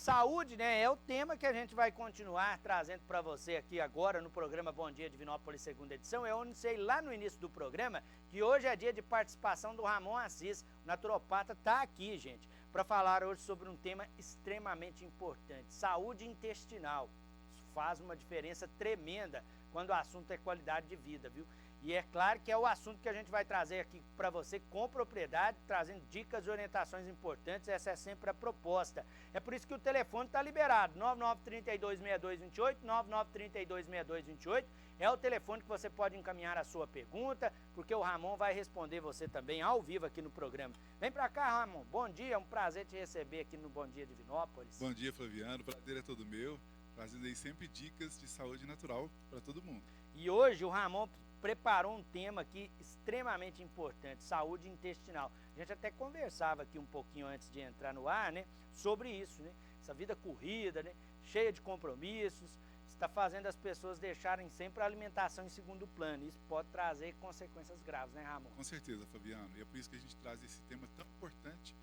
Saúde, né, é o tema que a gente vai continuar trazendo para você aqui agora no programa Bom Dia Divinópolis, segunda edição. Eu anunciei lá no início do programa que hoje é dia de participação do Ramon Assis. O naturopata está aqui, gente, para falar hoje sobre um tema extremamente importante, saúde intestinal. Isso faz uma diferença tremenda quando o assunto é qualidade de vida, viu? E é claro que é o assunto que a gente vai trazer aqui para você com propriedade, trazendo dicas e orientações importantes. Essa é sempre a proposta. É por isso que o telefone está liberado, 99326228, 99326228. É o telefone que você pode encaminhar a sua pergunta, porque o Ramon vai responder você também ao vivo aqui no programa. Vem para cá, Ramon. Bom dia, é um prazer te receber aqui no Bom Dia Divinópolis. Bom dia, Flaviano. O prazer é todo meu. Trazendo aí sempre dicas de saúde natural para todo mundo. E hoje o Ramon preparou um tema aqui extremamente importante, saúde intestinal. A gente até conversava aqui um pouquinho antes de entrar no ar, né, sobre isso, né? Essa vida corrida, né, cheia de compromissos, está fazendo as pessoas deixarem sempre a alimentação em segundo plano. Isso pode trazer consequências graves, né, Ramon? Com certeza, Fabiano. E é por isso que a gente traz esse tema tão importante.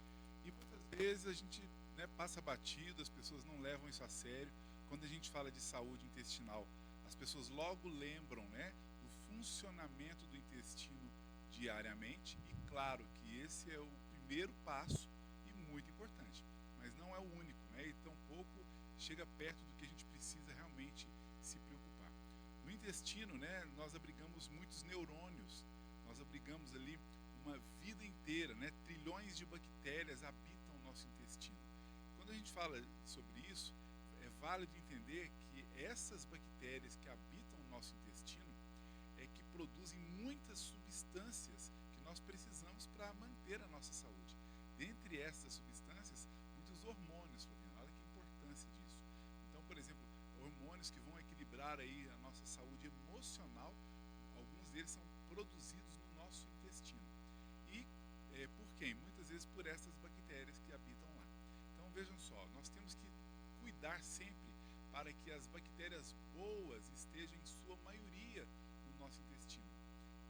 E muitas vezes a gente, né, passa batido, as pessoas não levam isso a sério. Quando a gente fala de saúde intestinal, as pessoas logo lembram, né, do funcionamento do intestino diariamente. E claro que esse é o primeiro passo e muito importante, mas não é o único, né? E tampouco chega perto do que a gente precisa realmente se preocupar. No intestino, né, nós abrigamos muitos neurônios, nós abrigamos ali uma vida inteira, né? Trilhões de bactérias habitam o nosso intestino. Quando a gente fala sobre isso, é válido entender que essas bactérias que habitam o nosso intestino é que produzem muitas substâncias que nós precisamos para manter a nossa saúde. Dentre essas substâncias, muitos hormônios, Fabiano, olha que importância disso. Então, por exemplo, hormônios que vão equilibrar aí a nossa saúde emocional, alguns deles são produzidos no nosso intestino. E por quem? Muitas vezes por essas bactérias que habitam lá. Então, vejam só, nós temos que cuidar sempre para que as bactérias boas estejam em sua maioria no nosso intestino,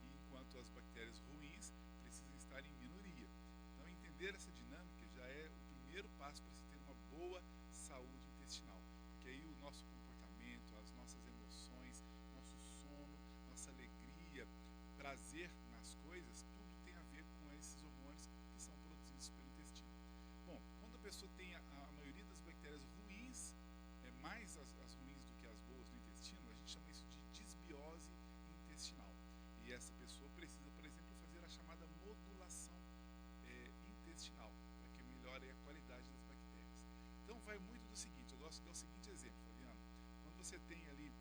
e enquanto as bactérias ruins precisam estar em minoria. Então, entender essa dinâmica já é o primeiro passo para se ter uma boa saúde intestinal, porque aí o nosso comportamento, as nossas emoções, nosso sono, nossa alegria, prazer nas coisas, tudo tem a ver com esses hormônios que são produzidos pelo intestino. Bom, quando a pessoa tem a maioria das bactérias ruins, mais as ruins do que as boas no intestino, a gente chama isso de disbiose intestinal. E essa pessoa precisa, por exemplo, fazer a chamada modulação intestinal, para que melhore a qualidade das bactérias. Então vai muito do seguinte, eu gosto de dar o seguinte exemplo, Fabiano. Quando você tem ali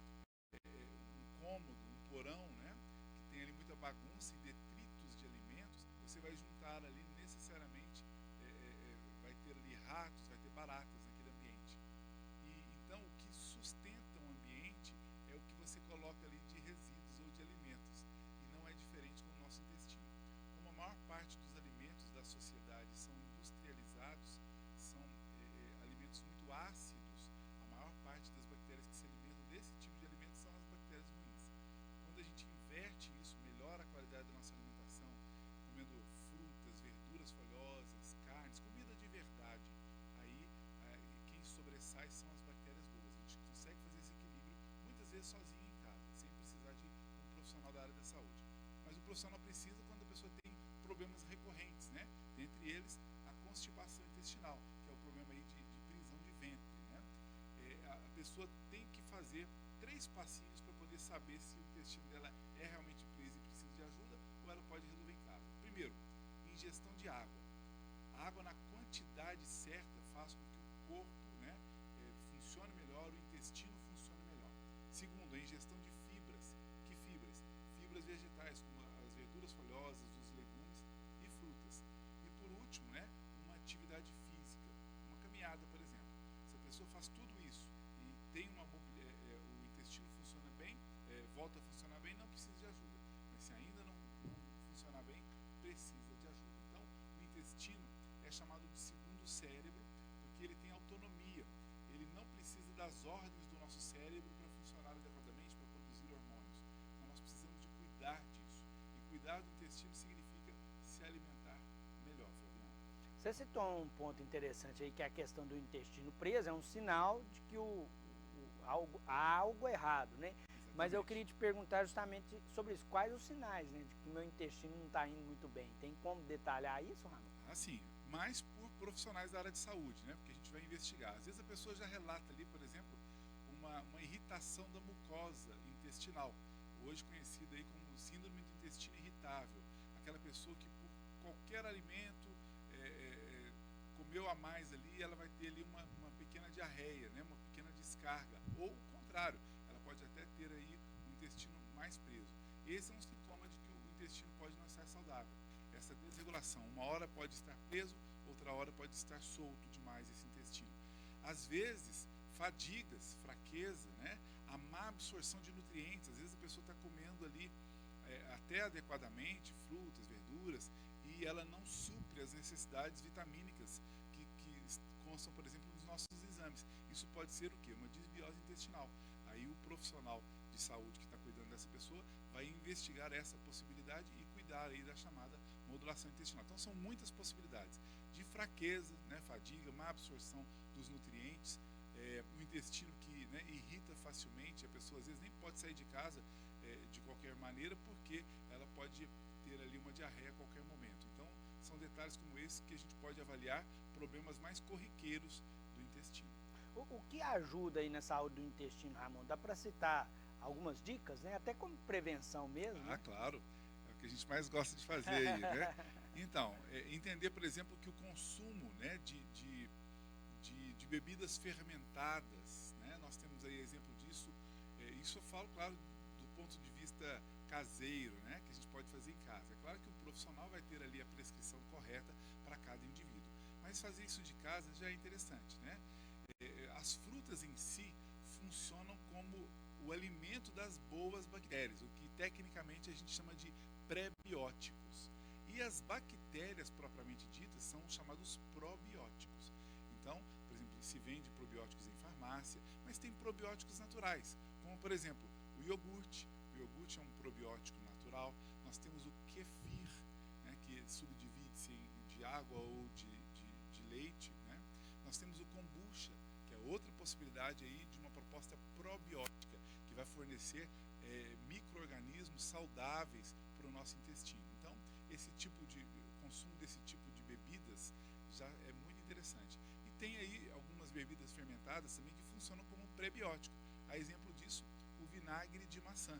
um cômodo, um porão, né, que tem ali muita bagunça e detritos de alimentos, você vai juntar ali necessariamente, vai ter ali ratos, vai ter baratas naquele ambiente. E então o que sustenta um ambiente é o que você coloca ali de resíduos ou de alimentos, e não é diferente com o nosso intestino. Como a maior parte dos alimentos da sociedade são industrializados, são alimentos muito ácidos, a maior parte das bactérias que se alimentam desse tipo de alimentos são as bactérias ruins. Quando a gente inverte isso, melhora a qualidade da nossa alimentação, comendo frutas, verduras folhosas, carnes, comida de verdade, aí quem sobressai são as bactérias boas. A gente consegue fazer esse equilíbrio muitas vezes sozinho em casa, sem precisar de um profissional da área da saúde. Mas o profissional precisa quando a pessoa tem problemas recorrentes, né? Dentre eles, a constipação intestinal, que é o problema aí de prisão de ventre, né? A pessoa tem que fazer 3 passinhos para poder saber se o intestino dela é realmente preso e precisa de ajuda, ou ela pode resolver em casa. Primeiro, ingestão de água. A água na quantidade certa faz com que o corpo, né, funcione melhor, o intestino funcione melhor. Segundo, a ingestão de fibras. Que fibras? Fibras vegetais, como as verduras folhosas, os legumes e frutas. E por último, né, uma atividade física, uma caminhada, por exemplo. Se a pessoa faz tudo isso e tem o intestino funciona bem, volta a funcionar bem, não precisa de ajuda. Mas se ainda não funcionar bem, precisa de ajuda. Então, o intestino é chamado de segundo cérebro, porque ele tem autonomia. Ele não precisa das ordens do nosso cérebro para funcionar adequadamente, para produzir hormônios. Então, nós precisamos de cuidar disso. E cuidar do intestino significa se alimentar melhor, Fabiano. Você citou um ponto interessante aí, que é a questão do intestino preso, é um sinal de que há algo errado, né? Exatamente. Mas eu queria te perguntar justamente sobre isso. Quais os sinais, né, de que o meu intestino não está indo muito bem? Tem como detalhar isso, Ramon? Assim, mais por profissionais da área de saúde, né? Porque a gente vai investigar. Às vezes a pessoa já relata ali, por exemplo, uma irritação da mucosa intestinal, hoje conhecida aí como síndrome do intestino irritável. Aquela pessoa que por qualquer alimento comeu a mais ali, ela vai ter ali uma pequena diarreia, né? Uma pequena descarga. Ou o contrário, ela pode até ter aí o intestino mais preso. Esse é um sintoma de que o intestino pode não estar saudável. Essa desregulação, uma hora pode estar preso, outra hora pode estar solto demais esse intestino. Às vezes, fadigas, fraqueza, né? A má absorção de nutrientes. Às vezes a pessoa está comendo ali até adequadamente frutas, verduras, e ela não supre as necessidades vitamínicas que constam, por exemplo, nos nossos exames. Isso pode ser o quê? Uma desbiose intestinal. Aí o profissional de saúde que está cuidando dessa pessoa vai investigar essa possibilidade e cuidar aí da chamada modulação intestinal. Então são muitas possibilidades de fraqueza, né, fadiga, má absorção dos nutrientes, o intestino que, né, irrita facilmente, a pessoa às vezes nem pode sair de casa de qualquer maneira porque ela pode ter ali uma diarreia a qualquer momento. Então são detalhes como esse que a gente pode avaliar problemas mais corriqueiros do intestino. O que ajuda aí na saúde do intestino, Ramon? Dá para citar algumas dicas, né? Até como prevenção mesmo, né? Claro. É o que a gente mais gosta de fazer aí, né? Então, entender, por exemplo, que o consumo, né, de bebidas fermentadas, né? Nós temos aí exemplo disso. Isso eu falo, claro, do ponto de vista caseiro, né? Que a gente pode fazer em casa. É claro que o profissional vai ter ali a prescrição correta para cada indivíduo. Mas fazer isso de casa já é interessante, né? As frutas em si funcionam como o alimento das boas bactérias, o que tecnicamente a gente chama de pré-bióticos. E as bactérias propriamente ditas são os chamados probióticos. Então, por exemplo, se vende probióticos em farmácia, mas tem probióticos naturais, como por exemplo o iogurte. O iogurte é um probiótico natural. Nós temos o kefir, né, que subdivide-se de água ou de leite, né? Nós temos o kombucha, que é outra possibilidade aí de uma proposta probiótica, que vai fornecer micro-organismos saudáveis para o nosso intestino. Então, o consumo desse tipo de bebidas já é muito interessante. E tem aí algumas bebidas fermentadas também que funcionam como prebiótico. A exemplo disso, o vinagre de maçã,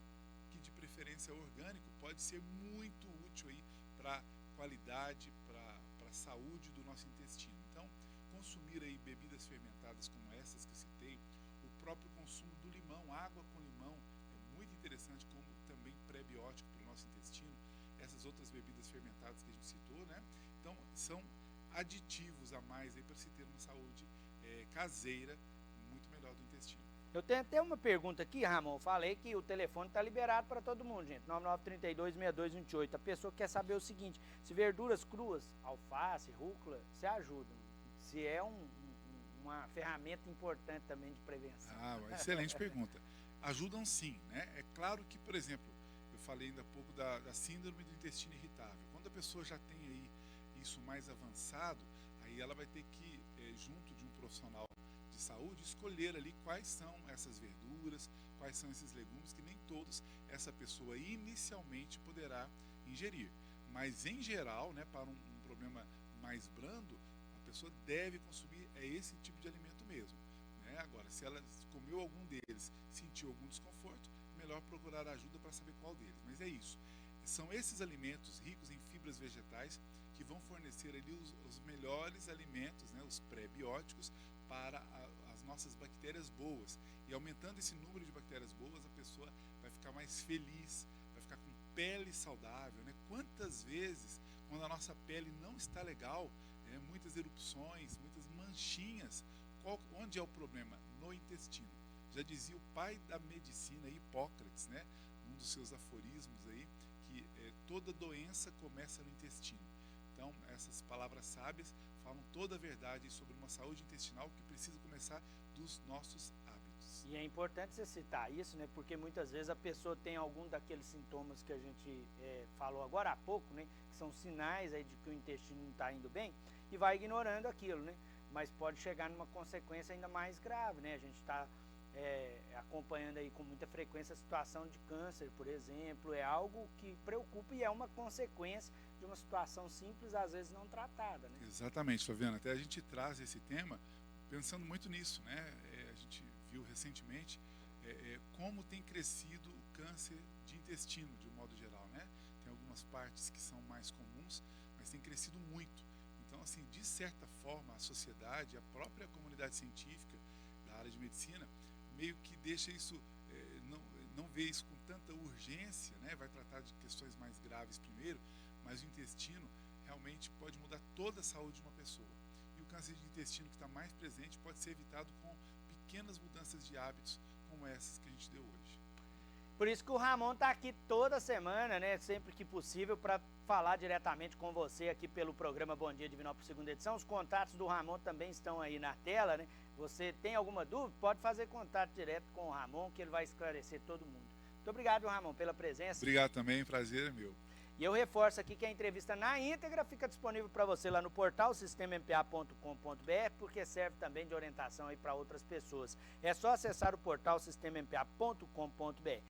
que de preferência orgânico pode ser muito útil aí para a qualidade, para a saúde do nosso intestino. Então, consumir aí bebidas fermentadas como essas que eu citei, o próprio consumo do limão, água com limão, é muito interessante como também pré-biótico para o nosso intestino. Essas outras bebidas fermentadas que a gente citou, né? Então, são aditivos a mais aí para se ter uma saúde caseira muito melhor do intestino. Eu tenho até uma pergunta aqui, Ramon. Falei que o telefone está liberado para todo mundo, gente. 9932-6228. A pessoa quer saber o seguinte: se verduras cruas, alface, rúcula, se ajudam? Se é uma ferramenta importante também de prevenção. Uma excelente pergunta. Ajudam sim, né? É claro que, por exemplo, eu falei ainda há pouco da síndrome do intestino irritável. Quando a pessoa já tem aí isso mais avançado, aí ela vai ter que, junto de um profissional de saúde, escolher ali quais são essas verduras, quais são esses legumes que nem todos essa pessoa inicialmente poderá ingerir. Mas em geral, né, para um problema mais brando, a pessoa deve consumir esse tipo de alimento mesmo, né? Agora, se ela comeu algum deles, sentiu algum desconforto, melhor procurar ajuda para saber qual deles. Mas é isso. São esses alimentos ricos em fibras vegetais que vão fornecer ali os melhores alimentos, né, os pré-bióticos, para as nossas bactérias boas. E aumentando esse número de bactérias boas, a pessoa vai ficar mais feliz, vai ficar com pele saudável, né? Quantas vezes, quando a nossa pele não está legal, muitas erupções, muitas manchinhas, onde é o problema? No intestino. Já dizia o pai da medicina, Hipócrates, né? Um dos seus aforismos aí, que toda doença começa no intestino. Então, essas palavras sábias falam toda a verdade sobre uma saúde intestinal que precisa começar dos nossos hábitos. E é importante você citar isso, né? Porque muitas vezes a pessoa tem algum daqueles sintomas que a gente falou agora há pouco, né? Que são sinais aí de que o intestino não está indo bem. e vai ignorando aquilo, né? Mas pode chegar numa consequência ainda mais grave, né? A gente está acompanhando aí com muita frequência a situação de câncer, por exemplo, é algo que preocupa e é uma consequência de uma situação simples, às vezes não tratada, né? Exatamente, Flaviana. Até a gente traz esse tema pensando muito nisso, né? A gente viu recentemente como tem crescido o câncer de intestino, de um modo geral, né? Tem algumas partes que são mais comuns, mas tem crescido muito. Então, assim, de certa forma, a sociedade, a própria comunidade científica da área de medicina, meio que deixa isso, não vê isso com tanta urgência, né? Vai tratar de questões mais graves primeiro, mas o intestino realmente pode mudar toda a saúde de uma pessoa. E o câncer de intestino que está mais presente pode ser evitado com pequenas mudanças de hábitos como essas que a gente deu hoje. Por isso que o Ramon está aqui toda semana, né? Sempre que possível, para falar diretamente com você aqui pelo programa Bom Dia Divinópolis, segunda edição. Os contatos do Ramon também estão aí na tela, né? Você tem alguma dúvida? Pode fazer contato direto com o Ramon, que ele vai esclarecer todo mundo. Muito obrigado, Ramon, pela presença. Obrigado também, prazer é meu. E eu reforço aqui que a entrevista na íntegra fica disponível para você lá no portal sistemampa.com.br, porque serve também de orientação aí para outras pessoas. É só acessar o portal sistemampa.com.br.